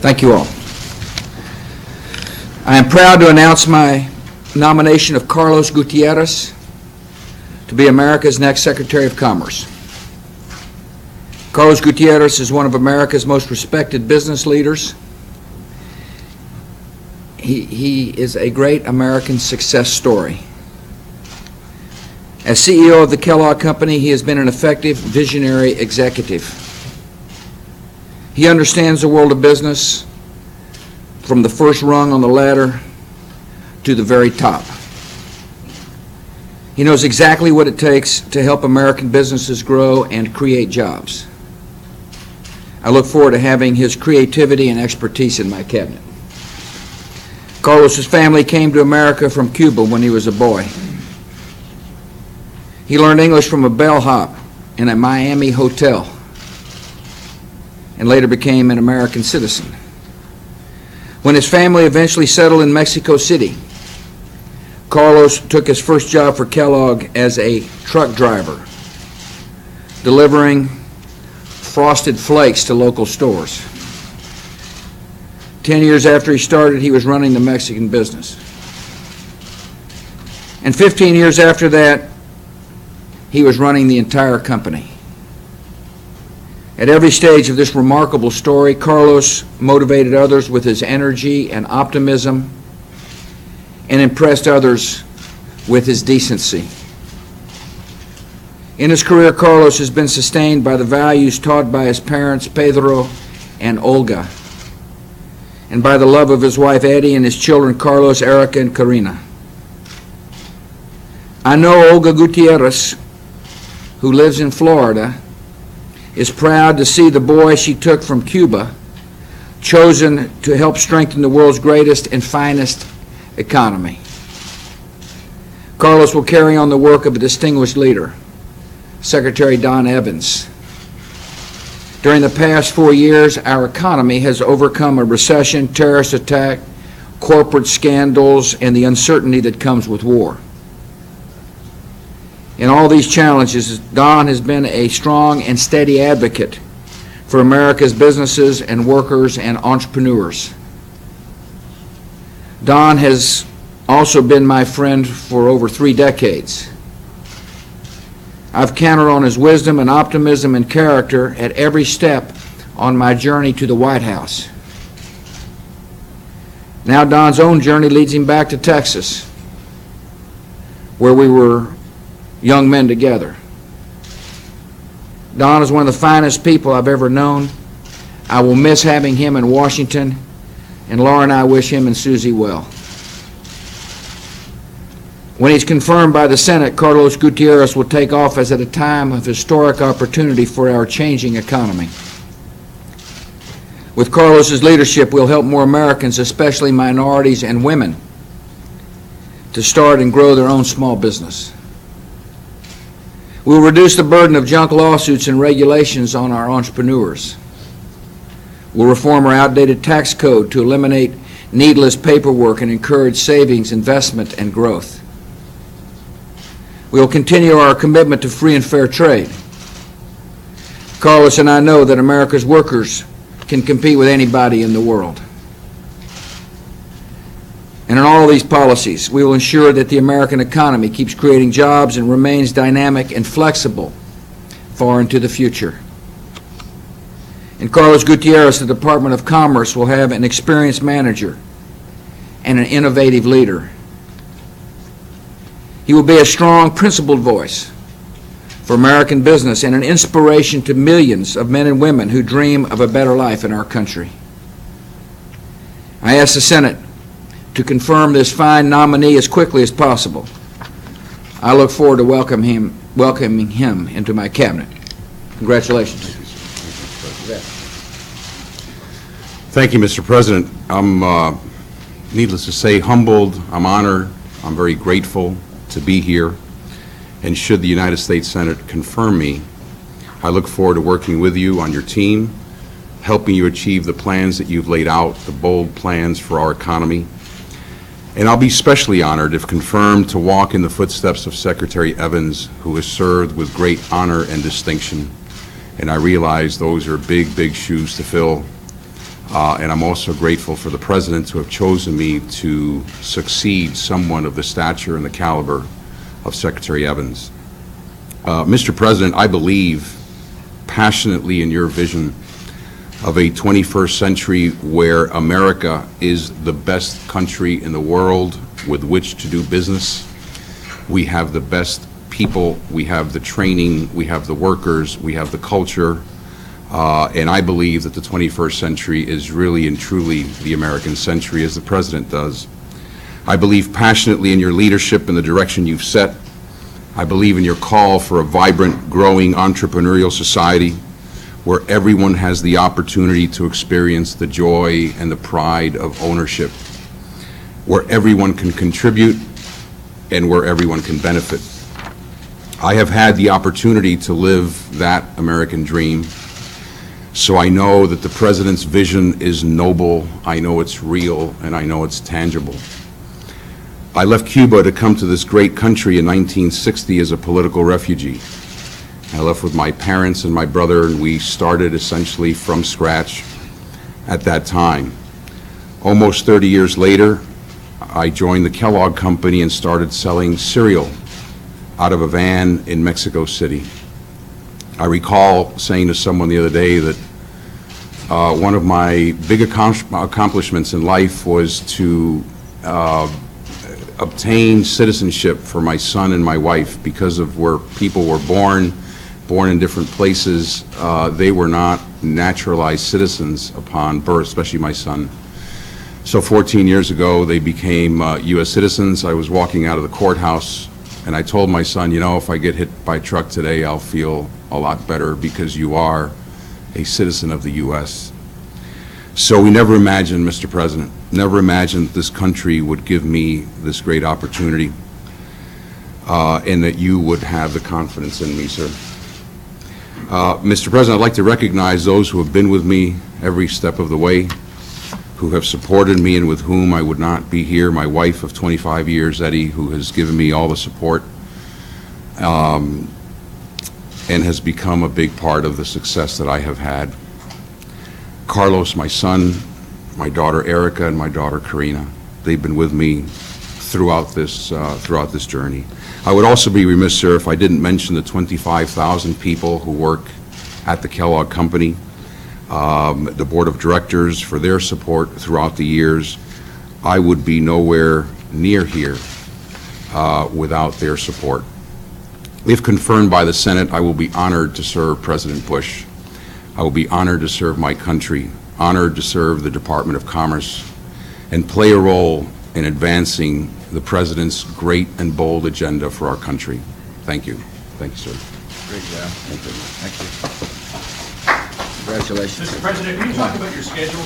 Thank you all. I am proud to announce my nomination of Carlos Gutierrez to be America's next Secretary of Commerce. Carlos Gutierrez is one of America's most respected business leaders. He is a great American success story. As CEO of the Kellogg Company, he has been an effective, visionary executive. He understands the world of business from the first rung on the ladder to the very top. He knows exactly what it takes to help American businesses grow and create jobs. I look forward to having his creativity and expertise in my cabinet. Carlos's family came to America from Cuba when he was a boy. He learned English from a bellhop in a Miami hotel and later became an American citizen. When his family eventually settled in Mexico City, Carlos took his first job for Kellogg as a truck driver, delivering Frosted Flakes to local stores. 10 years after he started, he was running the Mexican business. And 15 years after that, he was running the entire company. At every stage of this remarkable story, Carlos motivated others with his energy and optimism and impressed others with his decency. In his career, Carlos has been sustained by the values taught by his parents, Pedro and Olga, and by the love of his wife, Eddie, and his children, Carlos, Erica, and Karina. I know Olga Gutierrez, who lives in Florida, is proud to see the boy she took from Cuba chosen to help strengthen the world's greatest and finest economy. Carlos will carry on the work of a distinguished leader, Secretary Don Evans. During the past 4 years, our economy has overcome a recession, terrorist attack, corporate scandals, and the uncertainty that comes with war. In all these challenges, Don has been a strong and steady advocate for America's businesses and workers and entrepreneurs. Don has also been my friend for over 3 decades. I've counted on his wisdom and optimism and character at every step on my journey to the White House. Now Don's own journey leads him back to Texas, where we were young men together. Don is one of the finest people I've ever known. I will miss having him in Washington, and Laura and I wish him and Susie well. When he's confirmed by the Senate, Carlos Gutierrez will take office at a time of historic opportunity for our changing economy. With Carlos's leadership, we'll help more Americans, especially minorities and women, to start and grow their own small business. We'll reduce the burden of junk lawsuits and regulations on our entrepreneurs. We'll reform our outdated tax code to eliminate needless paperwork and encourage savings, investment, and growth. We'll continue our commitment to free and fair trade. Carlos and I know that America's workers can compete with anybody in the world. And in all these policies, we will ensure that the American economy keeps creating jobs and remains dynamic and flexible far into the future. In Carlos Gutierrez, the Department of Commerce will have an experienced manager and an innovative leader. He will be a strong, principled voice for American business and an inspiration to millions of men and women who dream of a better life in our country. I ask the Senate to confirm this fine nominee as quickly as possible. I look forward to welcoming him into my cabinet. Congratulations. Thank you, Mr. President. I'm, needless to say, humbled. I'm honored. I'm very grateful to be here. And should the United States Senate confirm me, I look forward to working with you on your team, helping you achieve the plans that you've laid out, the bold plans for our economy. And I'll be especially honored, if confirmed, to walk in the footsteps of Secretary Evans, who has served with great honor and distinction. And I realize those are big, big shoes to fill. And I'm also grateful for the President to have chosen me to succeed someone of the stature and the caliber of Secretary Evans. Mr. President, I believe passionately in your vision of a 21st century where America is the best country in the world with which to do business. We have the best people, we have the training, we have the workers, we have the culture, and I believe that the 21st century is really and truly the American century, as the President does. I believe passionately in your leadership and the direction you've set. I believe in your call for a vibrant, growing entrepreneurial society where everyone has the opportunity to experience the joy and the pride of ownership, where everyone can contribute and where everyone can benefit. I have had the opportunity to live that American dream, so I know that the President's vision is noble, I know it's real, and I know it's tangible. I left Cuba to come to this great country in 1960 as a political refugee. I left with my parents and my brother, and we started essentially from scratch at that time. Almost 30 years later, I joined the Kellogg Company and started selling cereal out of a van in Mexico City. I recall saying to someone the other day that one of my big accomplishments in life was to obtain citizenship for my son and my wife because of where people were born in different places. They were not naturalized citizens upon birth, especially my son. So 14 years ago, they became U.S. citizens. I was walking out of the courthouse, and I told my son, you know, if I get hit by a truck today, I'll feel a lot better because you are a citizen of the U.S. So we never imagined, Mr. President, never imagined this country would give me this great opportunity and that you would have the confidence in me, sir. Mr. President, I'd like to recognize those who have been with me every step of the way, who have supported me and with whom I would not be here. My wife of 25 years, Eddie, who has given me all the support and has become a big part of the success that I have had. Carlos, my son, my daughter Erica, and my daughter Karina, they've been with me throughout this journey. I would also be remiss, sir, if I didn't mention the 25,000 people who work at the Kellogg Company, the board of directors for their support throughout the years. I would be nowhere near here without their support. If confirmed by the Senate, I will be honored to serve President Bush. I will be honored to serve my country, honored to serve the Department of Commerce, and play a role in advancing the President's great and bold agenda for our country. Thank you. Thank you, sir. Great job. Thank you. Congratulations. Mr. President, can you talk about your schedule?